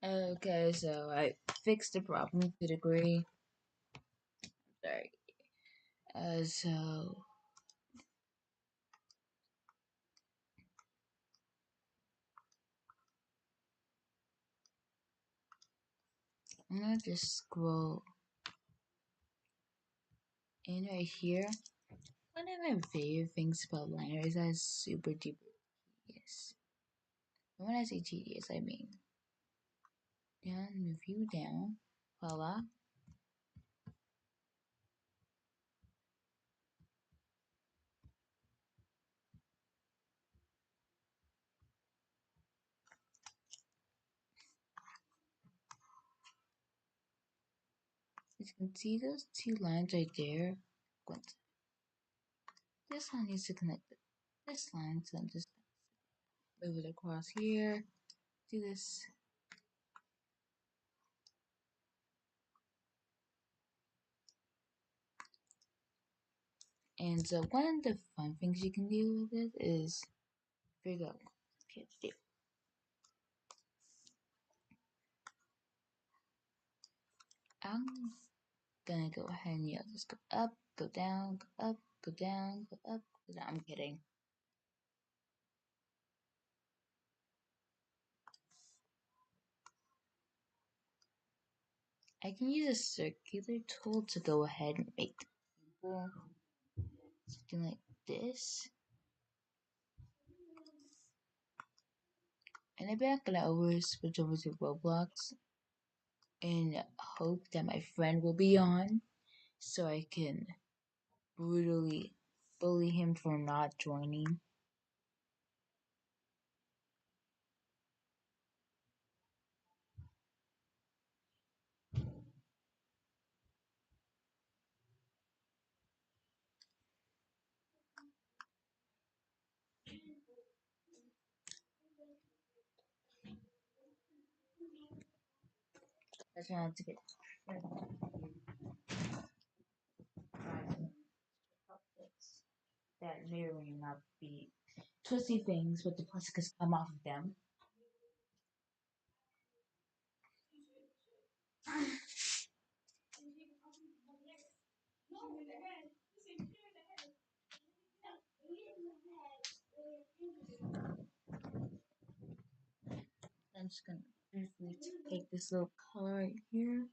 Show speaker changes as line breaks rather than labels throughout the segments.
Okay, so I fixed the problem to a degree. Sorry. So I'm gonna just scroll in right here. One of my favorite things about Liner is that it's super duper tedious. And when I say tedious, I mean down, view down, voila. As you can see those two lines right there. This line needs to connect this line, so I'm just move it across here. Do this. And so one of the fun things you can do with it is figure out what kids do. I'm gonna go ahead and just go up, go down, go up, go down, go up, go down. I'm kidding. I can use a circular tool to go ahead and make something like this. And I'm not gonna switch over to Roblox and hope that my friend will be on so I can brutally bully him for not joining. I try not to get that may or may not be twisty things, but the plastic has come off of them. I'm just gonna briefly take this little color right here.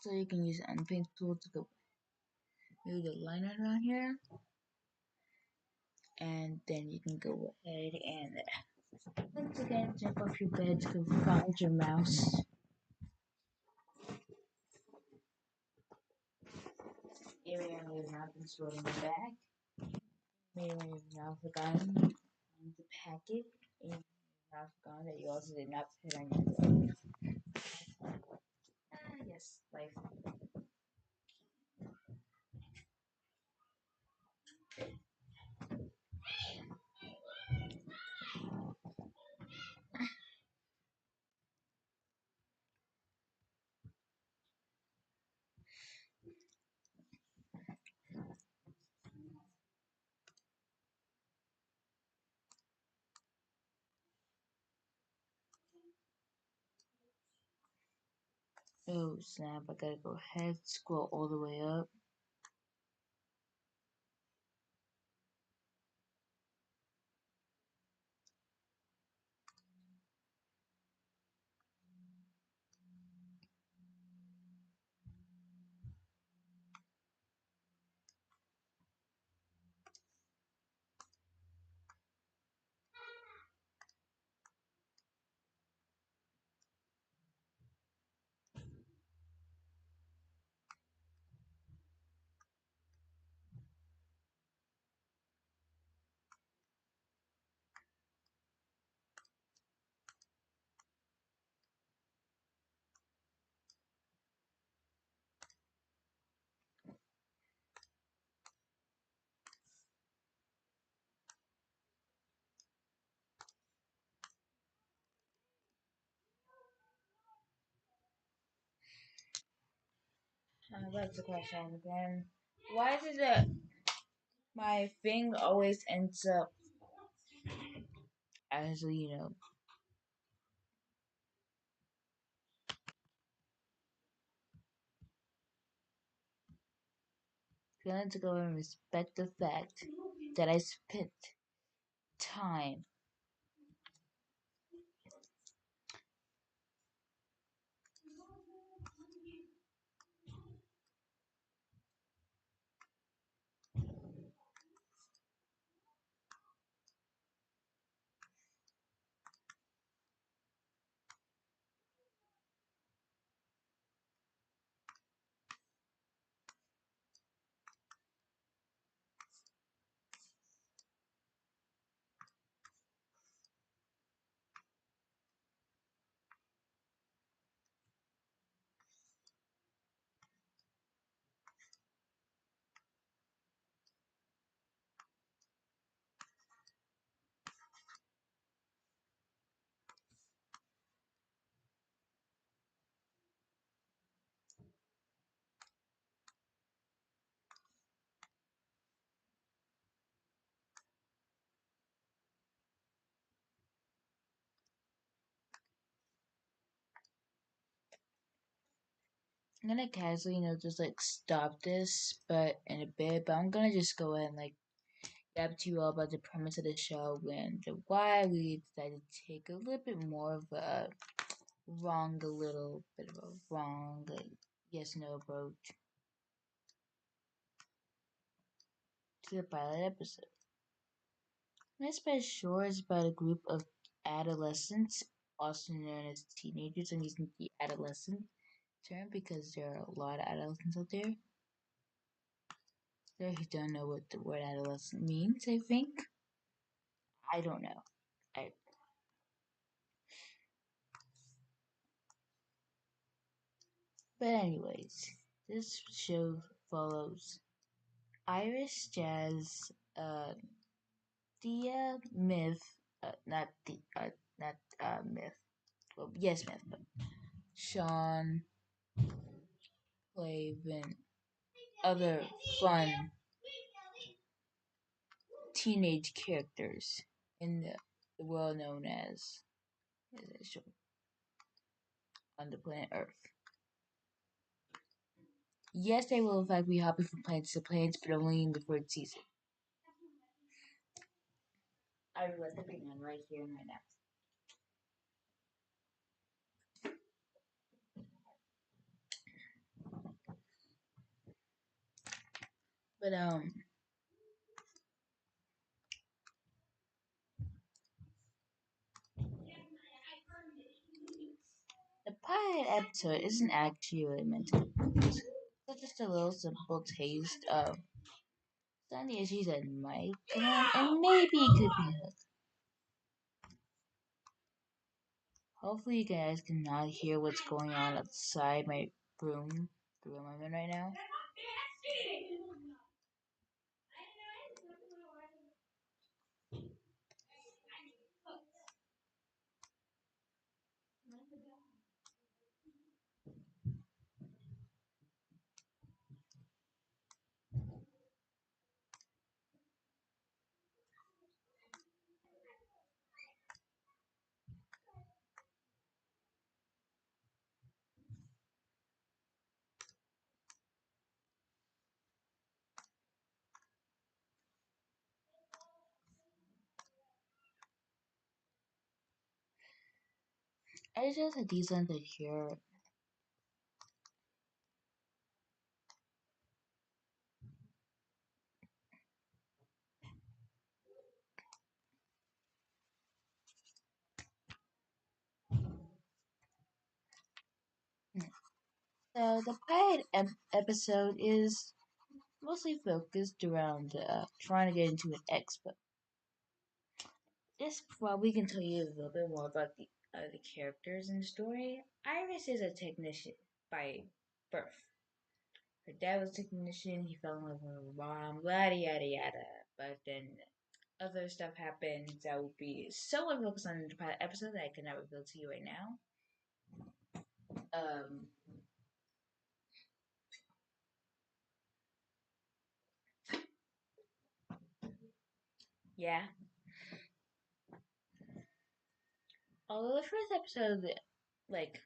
So you can use the unpaint tool to go do the line around here. And then you can go ahead and once again jump off your bed to find your mouse. Area you've not been stored in the bag. Maybe you've now forgotten to pack it. And you've now forgotten that you also did not put it on your bed. Yes, life. Oh snap, I gotta go ahead, scroll all the way up. That's the question again. Why is it that my thing always ends up as going to go and respect the fact that I spent time. I'm gonna casually, just like stop this, but in a bit. But I'm gonna just go ahead and like yap to you all about the premise of the show and why we decided to take a little bit more of a a little bit of a wrong, like, yes no approach to the pilot episode. This by sure is about a group of adolescents, also known as teenagers. I'm using the adolescent term because there are a lot of adolescents out there. There who don't know what the word adolescent means, I think. I don't know. I But anyways, this show follows Irish Jazz, Thea Myth, not Myth. Well, yes, Myth, but Sean, Clavin, other fun teenage characters in the world known as on the planet Earth. Yes, they will in fact be hopping from planet to planet, but only in the third season. I realize the big one right here and right now. But the pilot episode isn't actually really meant to be. It's just a little simple taste of some of the issues that might come on, and maybe it could be hooked. Hopefully, you guys cannot hear what's going on outside my room, the room I'm in right now. I just had decent to hear. So the pilot episode is mostly focused around trying to get into an expo. This probably can tell you a little bit more about the characters in the story. Iris is a technician by birth. Her dad was a technician. He fell in love with her mom. Yada yada yada. But then other stuff happened that would be so focused on the pilot episode that I cannot reveal to you right now. Um, Yeah. Although the first episode, like,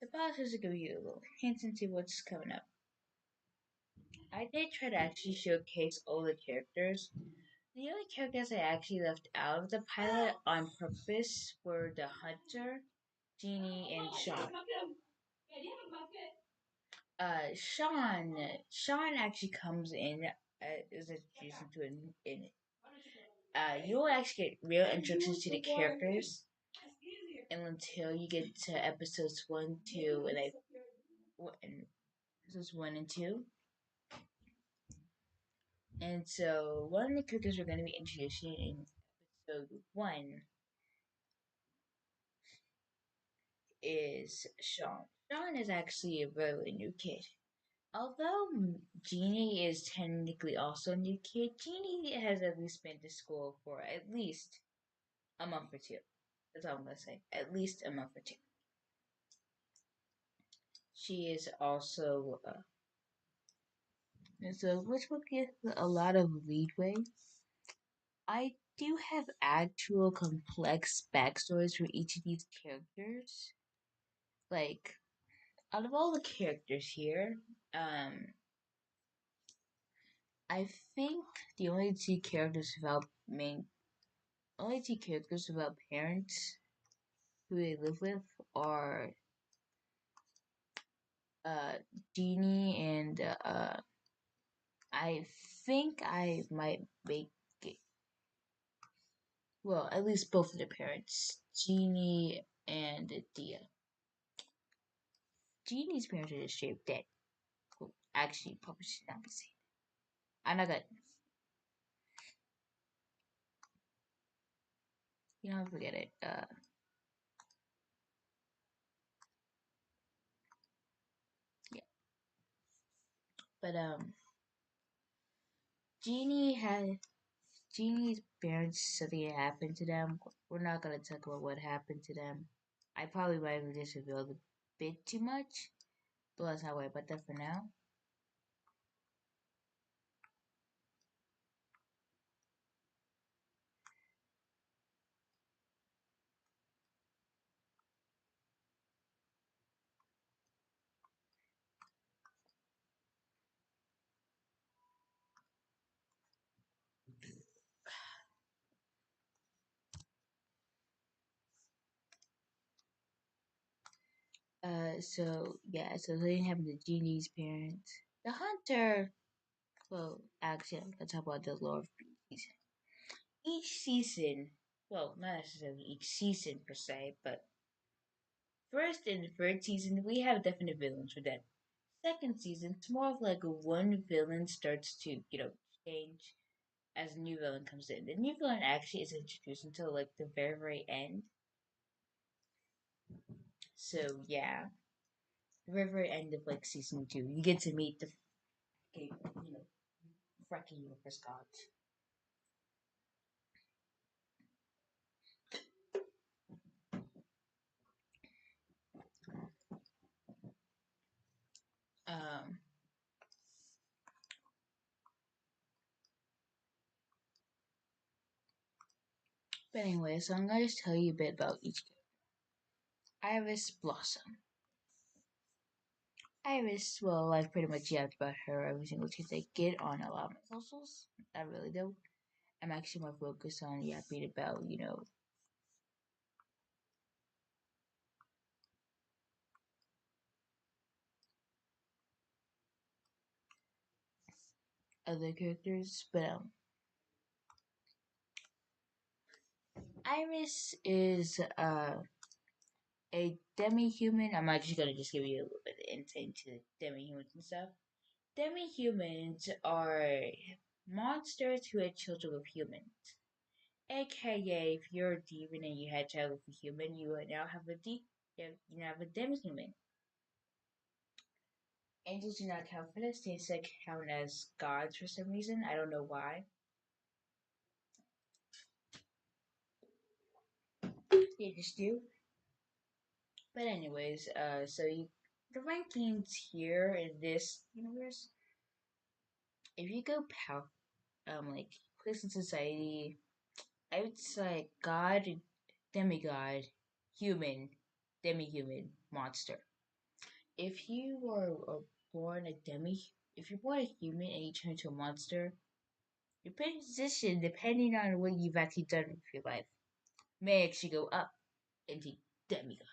the process to give you a little hints into what's coming up. I did try to actually showcase all the characters. The only characters I actually left out of the pilot on purpose were the Hunter, Genie, and Sean. Sean actually comes in, is introduced into in you don't actually get real introductions to the characters until you get to episodes 1, 2, and episodes 1 and 2. And so one of the characters we're going to be introducing in episode 1 is Sean. Sean is actually a really new kid. Although Jeannie is technically also a new kid, Jeannie has at least been to school for at least a month or two. That's all I'm gonna say. At least a month or two. She is also, so which will give a lot of leadway. I do have actual complex backstories for each of these characters. Like, out of all the characters here, I think the only two characters without parents who they live with are uh Jeannie and I think I might make it, well, at least both of the parents, Jeannie and Dia. Jeannie's parents are just straight dead. Who actually probably should not be seen. I'm not gonna, forget it. Yeah, but Jeannie had Jeannie's parents, something happened to them. We're not gonna talk about what happened to them. I probably might have just revealed a bit too much, but let's not worry about that for now. So yeah, so something happened to Jeannie's parents. The hunter. Well, actually, I'm gonna talk about the lore of each season. Each season, well, not necessarily each season per se, but first and third season we have definite villains for that. Second season, it's more of like one villain starts to, change as a new villain comes in. The new villain actually is introduced until like the very, very end. So yeah, the very, very end of like season 2, you get to meet the, freaking universe gods. Um, but anyway, so I'm gonna just tell you a bit about each character. Iris Blossom. Iris, well, I've pretty much yapped about her every single chance I get on a lot of my socials. I really do. I'm actually more focused on yapping about, other characters. But Iris is a demi-human. I'm actually gonna just give you a little bit of insight into demi-humans and stuff. Demi-humans are monsters who had children with humans. AKA, if you're a demon and you had a child with a human, you would now have you now have a demi-human. Angels do not count for this. They instead count as gods for some reason. I don't know why. They just do. But anyways, the rankings here in this universe, if you go like place in society, I would say God, demigod, human, demi-human, monster. If you were born a demi, if you're born a human and you turn into a monster, your position, depending on what you've actually done with your life, may actually go up into demigod.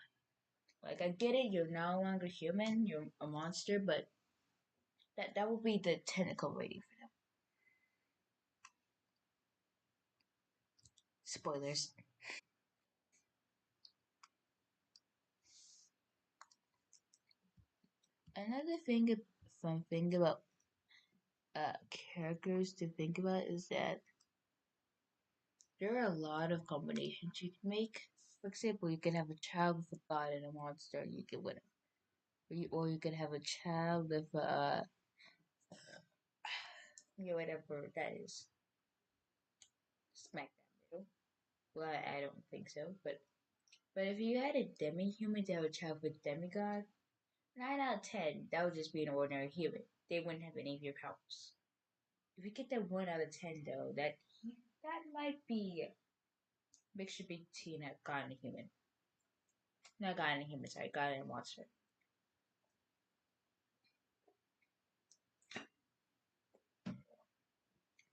Like I get it, you're no longer human, you're a monster, but that would be the technical rating for them. Spoilers. Another fun thing about characters to think about is that there are a lot of combinations you can make. For example, you can have a child with a god and a monster, and you can win. Or you can have a child with whatever that is, smack that middle. Well, I don't think so, but if you had a demi-human to have a child with demigod, 9 out of 10, that would just be an ordinary human. They wouldn't have any of your powers. If you get that 1 out of 10, though, that might be a mixture between a god and a human. Not god and a human, sorry, god and a monster.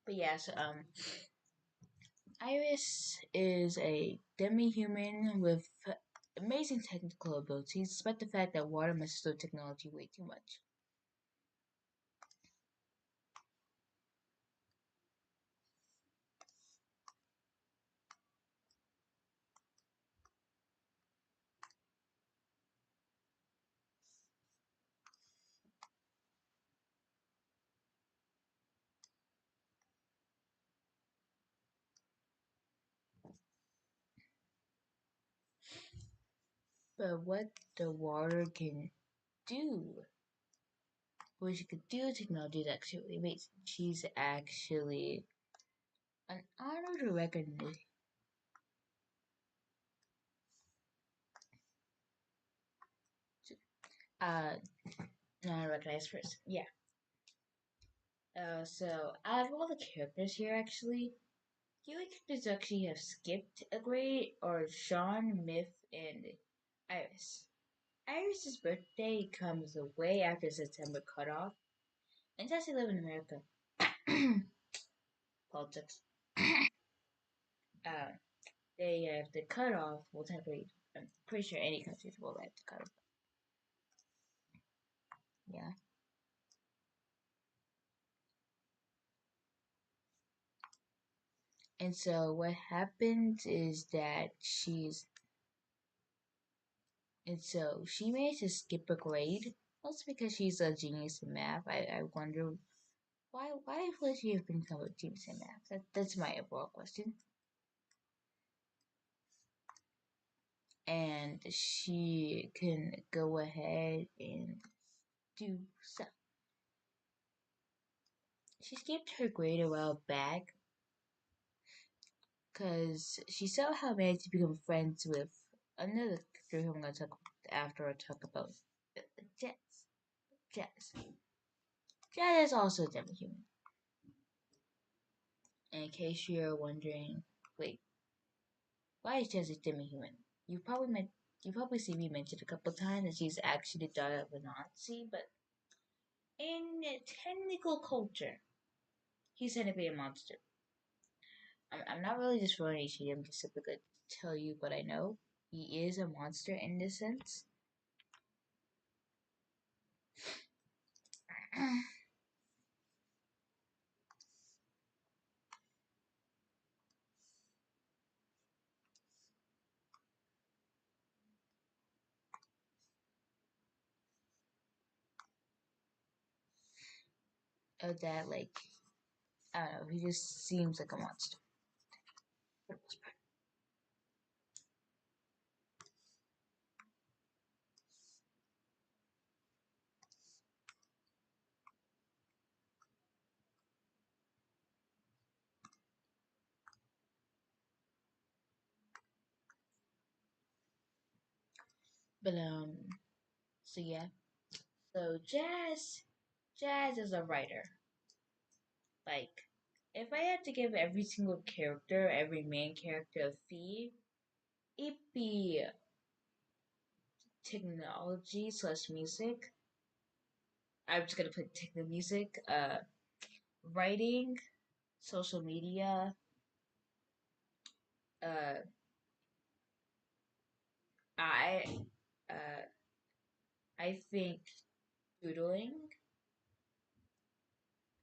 But yeah, so Iris is a demi-human with amazing technical abilities, despite the fact that water messes with technology way too much. But what the water can do, what she could do with technology is actually really amazing. She's actually an honored recognition. Uh, not a recognized person. Yeah. So out of all the characters here, actually, the only characters actually have skipped a grade are Sean, Myth, and Iris. Iris's birthday comes way after September cutoff, and since they live in America, politics. Uh, they have the cutoff. Well, technically, I'm pretty sure any countries will have the cutoff. Yeah. And so what happens is that she managed to skip a grade, also because she's a genius in math. I wonder why would she have become a genius in math? That's my overall question. And she can go ahead and do so. She skipped her grade a while back because she somehow managed to become friends with another character who I'm going to talk after I talk about Jazz. Jazz. Jazz is also a demi-human. And in case you're wondering, wait, why is Jazz a demi-human? You probably see me mention a couple times that she's actually the daughter of a Nazi, but in technical culture, he's technically a monster. I'm not really just throwing HE, I'm just simply going to tell you what I know. He is a monster in this sense. Of that, like, I don't know, he just seems like a monster. For the most part. But, so yeah. So Jazz is a writer. Like, if I had to give every single character, every main character a fee, it'd be technology slash music. I'm just gonna put techno music, writing, social media, uh, I, uh, I think doodling,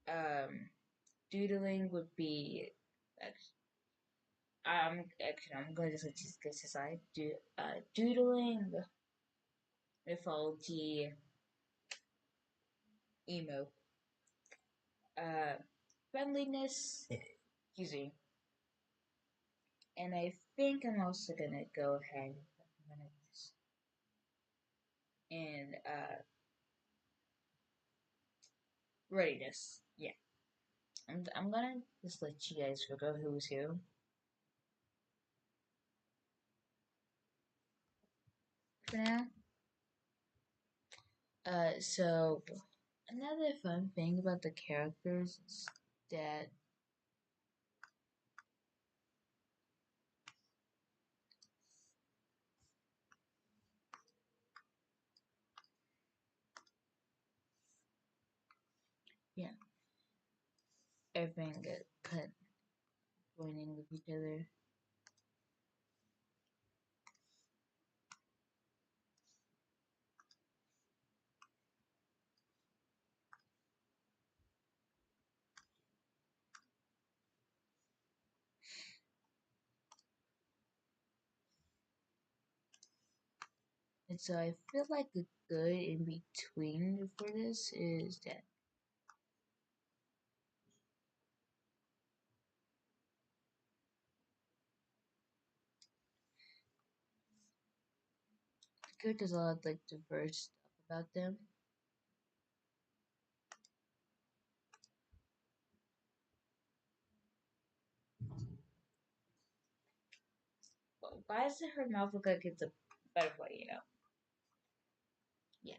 um, doodling would be, actually, I'm going to just get aside. Doodling, mythology, emo, uh, friendliness, excuse me, and I think I'm also gonna go ahead and readiness. Yeah, I'm gonna just let you guys figure out who's who for now. So another fun thing about the characters is that yeah, everything get cut joining with each other. And so I feel like the good in between for this is that the characters a lot like diverse stuff about them. Well, why does her mouth look like it's a butterfly? Yeah.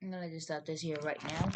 I'm gonna just stop this here right now.